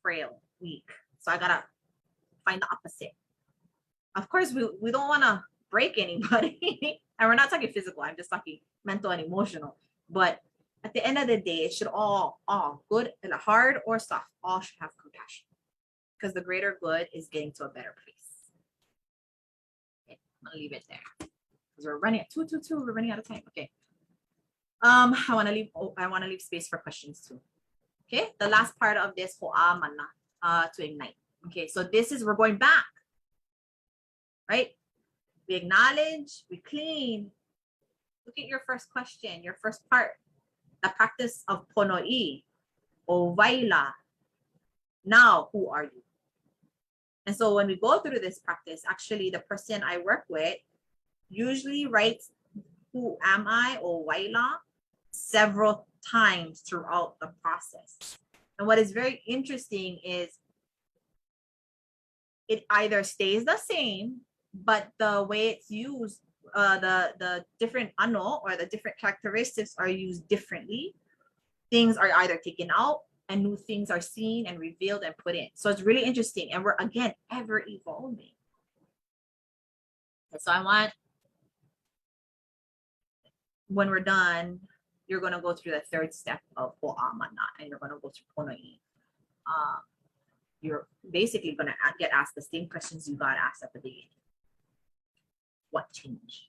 frail, weak. So I gotta find the opposite. Of course, we don't want to break anybody, and we're not talking physical. I'm just talking mental and emotional. But at the end of the day, it should all good and hard or soft, all should have compassion, because the greater good is getting to a better place. Okay, I'm gonna leave it there because we're running at 2:22. We're running out of time. Okay, I want to leave space for questions too. Okay, the last part of this Hoʻā Mana to ignite. Okay, so this is, we're going back, right? We acknowledge, we clean. Look at your first question, your first part, the practice of pono'i, o waila. Now, who are you? And so when we go through this practice, actually the person I work with usually writes who am I or waila several times throughout the process. And what is very interesting is it either stays the same, but the way it's used, the different ano or the different characteristics are used differently. Things are either taken out and new things are seen and revealed and put in. So it's really interesting. And we're, again, ever evolving. And so I want, when we're done, you're going to go through the third step of Hoʻā Mana, and you're going to go through pono'i. You're basically going to get asked the same questions you got asked at the beginning. What changed?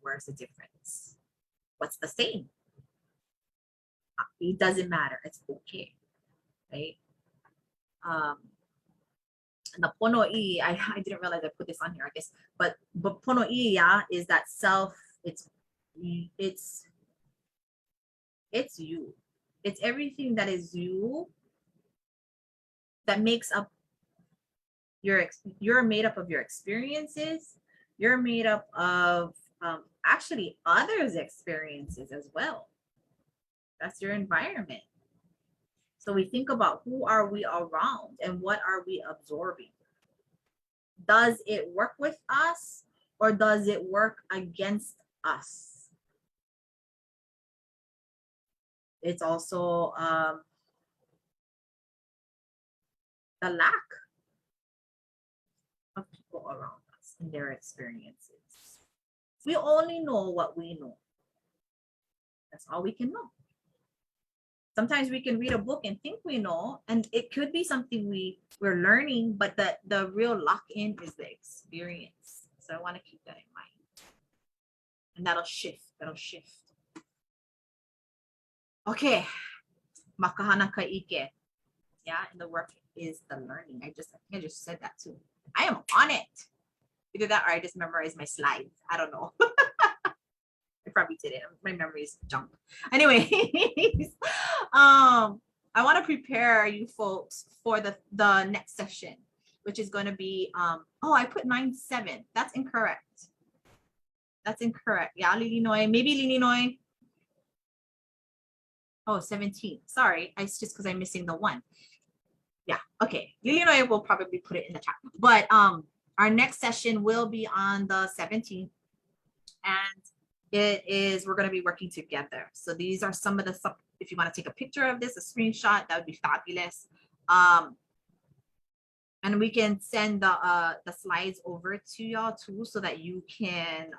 Where's the difference? What's the same? It doesn't matter. It's okay, right? And the pono'i, I didn't realize I put this on here, I guess, but pono'i, yeah, is that self. It's you. It's everything that is you that makes up you're made up of your experiences. You're made up of actually others' experiences as well. That's your environment. So we think about who are we around and what are we absorbing? Does it work with us or does it work against us? It's also the lack of people around us and their experiences. We only know what we know. That's all we can know. Sometimes we can read a book and think we know, and it could be something we're learning, but the real lock-in is the experience. So I want to keep that in mind. And that'll shift. Okay. Makahana ka ʻIke. Yeah, and the work is the learning. I think I just said that too. I am on it. Either that or I just memorized my slides. I don't know. I probably did it. My memory is junk. Anyways, I want to prepare you folks for the next session, which is going to be oh, I put 9/7. That's incorrect. Yeah, Lilinoy, maybe Lilinoy. Oh, 17. Sorry, it's just because I'm missing the 1. Yeah, okay. Lilinoy will probably put it in the chat. But our next session will be on the 17th, and we're going to be working together. So these are some of the stuff. If you want to take a picture of this, a screenshot, that would be fabulous. And we can send the slides over to y'all too, so that you can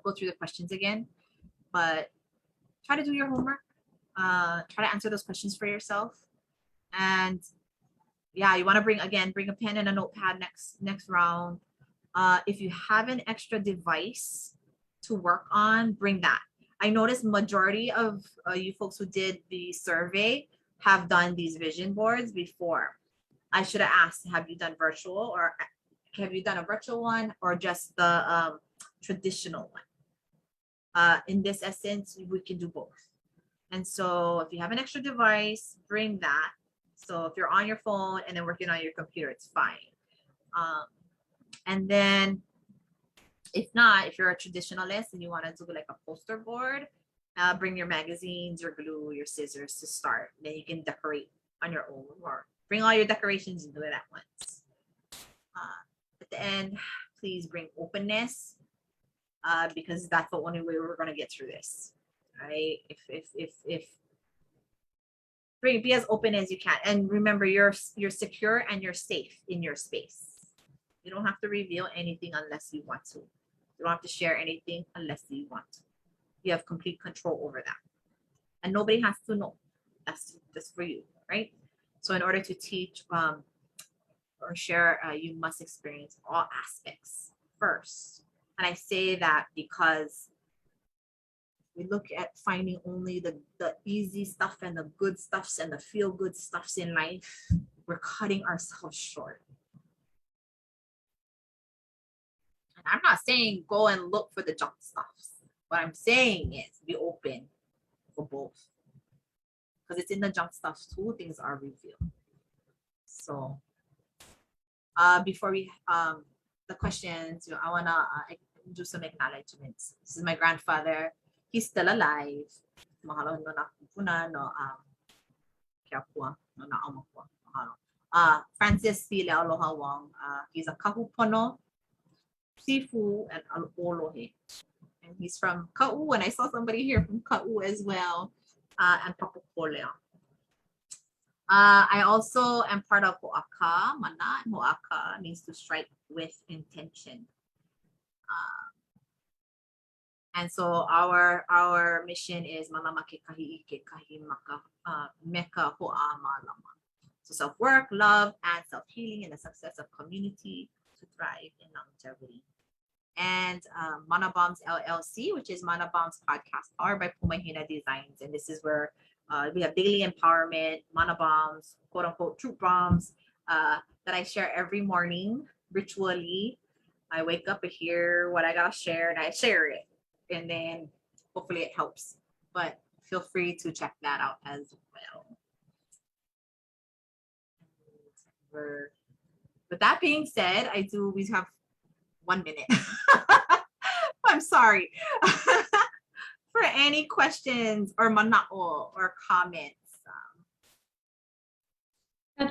go through the questions again. But try to do your homework. Try to answer those questions for yourself. And yeah, you want to bring a pen and a notepad next round. If you have an extra device to work on, bring that. I noticed majority of you folks who did the survey have done these vision boards before. I should have asked, have you done virtual, or have you done a virtual one, or just the traditional one? In this essence, we can do both. And so if you have an extra device, bring that. So if you're on your phone and then working on your computer, it's fine. And then if not, if you're a traditionalist and you want to do like a poster board, bring your magazines, your glue, your scissors to start. Then you can decorate on your own, or bring all your decorations and do it at once. At the end, please bring openness, because that's the only way we're going to get through this, right? Be as open as you can, and remember, you're secure and you're safe in your space. You don't have to reveal anything unless you want to. You don't have to share anything unless you want to. You have complete control over that, and nobody has to know. That's just for you, right? So in order to teach or share, you must experience all aspects first. And I say that because we look at finding only the easy stuff and the good stuffs and the feel-good stuffs in life, we're cutting ourselves short. And I'm not saying go and look for the junk stuffs. What I'm saying is be open for both. Because it's in the junk stuff too, things are revealed. So before we the questions, I wanna do some acknowledgements. This is my grandfather. He's still alive. Mahalo no na kupuna no kia pua no na aumapua. Mahalo. Francis Leialoha C Wong. He's a kahupono, Sifu, and ʻōlohe. And he's from Ka'u, and I saw somebody here from Ka'u as well, and Papakolea. I also am part of Hoʻā Mana, and mōakaaka means to strike with intention. And so our mission is malama ke kahi ʻike kahi meka hōʻā malama. So self-work, love, and self-healing, and the success of community to thrive in longevity. And Mana Bombs LLC, which is Mana Bombs podcast powered by PoMahina Designs. And this is where we have daily empowerment, Mana Bombs, quote unquote truth bombs that I share every morning ritually. I wake up and hear what I gotta share and I share it. And then hopefully it helps. But feel free to check that out as well. With that being said, we have 1 minute. I'm sorry. For any questions or mana'o or comments.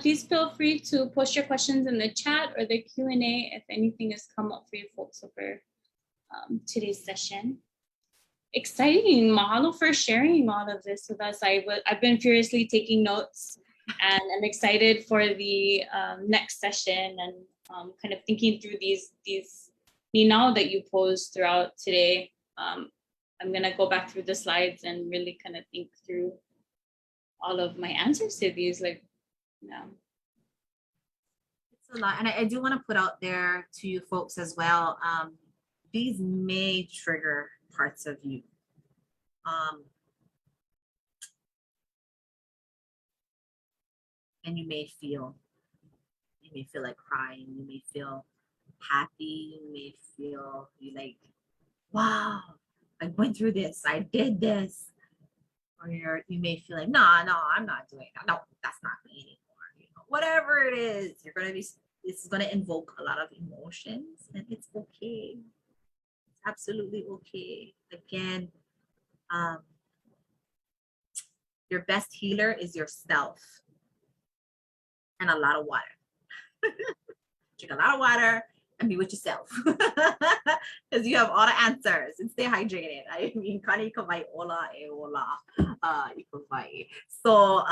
Please feel free to post your questions in the chat or the Q&A if anything has come up for you folks over today's session. Exciting. Mahalo for sharing all of this with us. I've been furiously taking notes, and I'm excited for the next session and kind of thinking through these now that you posed throughout today. I'm gonna go back through the slides and really kind of think through all of my answers to these. It's a lot, and I do want to put out there to you folks as well. These may trigger parts of you. And you may feel like crying. You may feel happy. You may feel wow, I went through this. I did this. Or you may feel like, no, I'm not doing that. No, that's not me anymore. Whatever it is, this is gonna invoke a lot of emotions, and it's okay. It's absolutely okay. Again, your best healer is yourself, and a lot of water. Drink a lot of water and be with yourself, because you have all the answers, and stay hydrated. I mean, kani ka mai ola e ola ikawai. So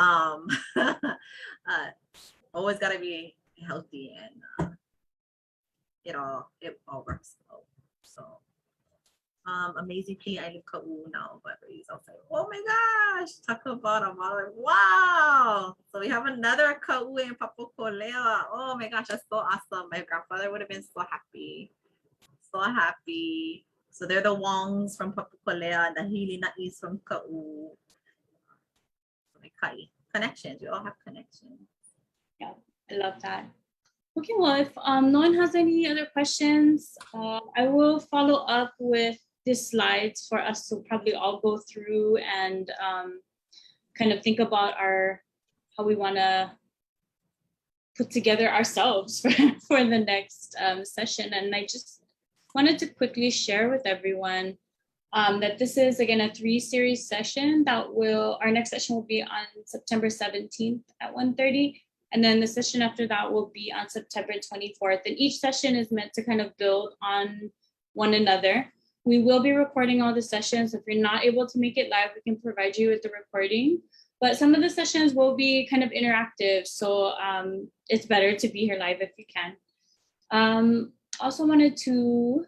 always gotta be healthy, and it all works out. So amazingly, I live Ka'u now, but I was like, oh my gosh, talk about them. I was like, wow. So we have another Ka'u in Papakolea. Oh my gosh, that's so awesome. My grandfather would have been so happy. So happy. So they're the Wongs from Papakolea, and the Hilina'is from Ka'u. Connections. You all have connections. Yeah, I love that. Okay, well, if no one has any other questions, I will follow up with these slides for us to probably all go through and kind of think about how we want to put together ourselves for the next session. And I just wanted to quickly share with everyone that this is, again, a 3-series session our next session will be on September 17th at 1:30. And then the session after that will be on September 24th. And each session is meant to kind of build on one another. We will be recording all the sessions. If you're not able to make it live, we can provide you with the recording. But some of the sessions will be kind of interactive. So it's better to be here live if you can. Also wanted to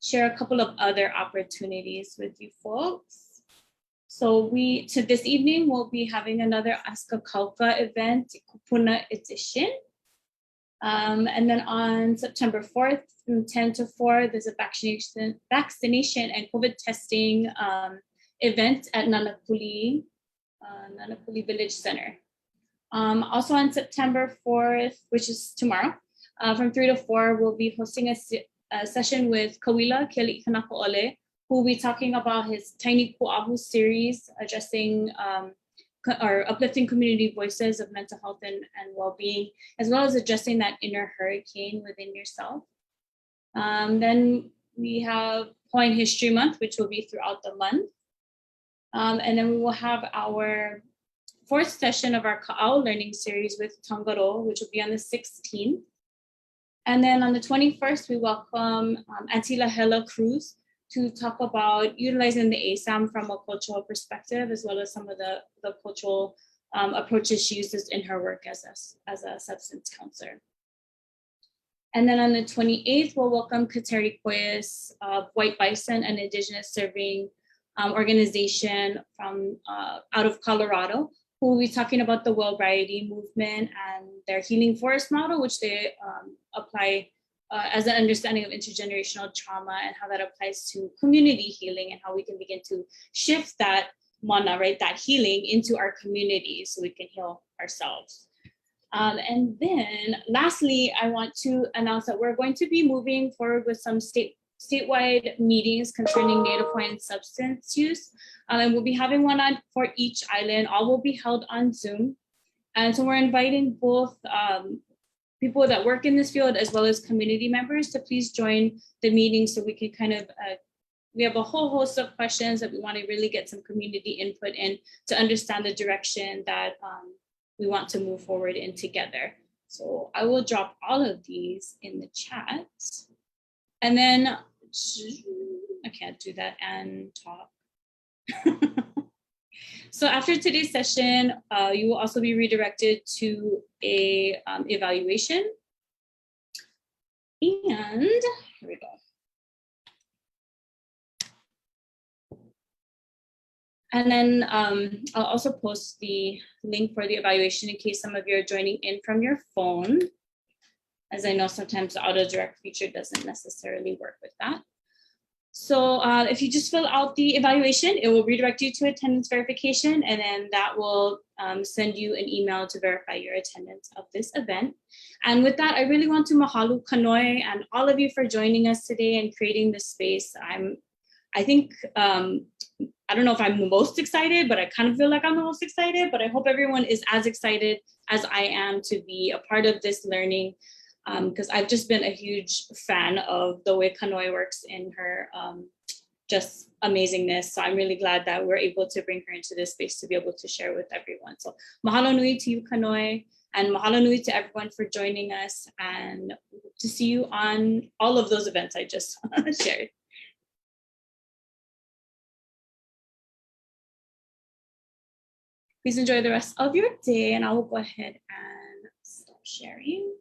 share a couple of other opportunities with you folks. So this evening, we'll be having another Ask a Kauka event, Kupuna edition. And then on September 4th from 10 to 4, there's a vaccination and COVID testing event at Nanakuli Village Center. Also on September 4th, which is tomorrow, from 3 to 4, we'll be hosting a session with Kawila Ke'oli who will be talking about his Tiny Ku'ahu series, addressing or uplifting community voices of mental health and well-being, as well as addressing that inner hurricane within yourself. Then we have Hawaiian History Month, which will be throughout the month. And then we will have our 4th session of our Ka'au learning series with Tongaro, which will be on the 16th. And then on the 21st, we welcome Auntie Lahela Cruz to talk about utilizing the ASAM from a cultural perspective, as well as some of the cultural approaches she uses in her work as a substance counselor. And then on the 28th, we'll welcome Kateri Koyas of White Bison, an indigenous serving organization from out of Colorado, who will be talking about the Wellbriety movement and their healing forest model, which they apply as an understanding of intergenerational trauma and how that applies to community healing and how we can begin to shift that mana, right, that healing into our communities so we can heal ourselves. And then lastly, I want to announce that we're going to be moving forward with some statewide meetings concerning Native Hawaiian substance use. And we'll be having one for each island. All will be held on Zoom. And so we're inviting both people that work in this field as well as community members to please join the meeting so we can kind of, we have a whole host of questions that we want to really get some community input in to understand the direction that we want to move forward in together. So I will drop all of these in the chat. And then, I can't do that and talk. So after today's session, you will also be redirected to a evaluation. And here we go. And then I'll also post the link for the evaluation in case some of you are joining in from your phone, as I know sometimes the auto direct feature doesn't necessarily work with that. So if you just fill out the evaluation, it will redirect you to attendance verification, and then that will send you an email to verify your attendance of this event. And with that, I really want to mahalo Kanoi and all of you for joining us today and creating this space. I think, I don't know if I'm the most excited, but I kind of feel like I'm the most excited, but I hope everyone is as excited as I am to be a part of this learning. Because I've just been a huge fan of the way Kanoi works in her just amazingness. So I'm really glad that we're able to bring her into this space to be able to share with everyone. So mahalo nui to you, Kanoi, and mahalo nui to everyone for joining us, and to see you on all of those events I just shared. Please enjoy the rest of your day, and I will go ahead and stop sharing.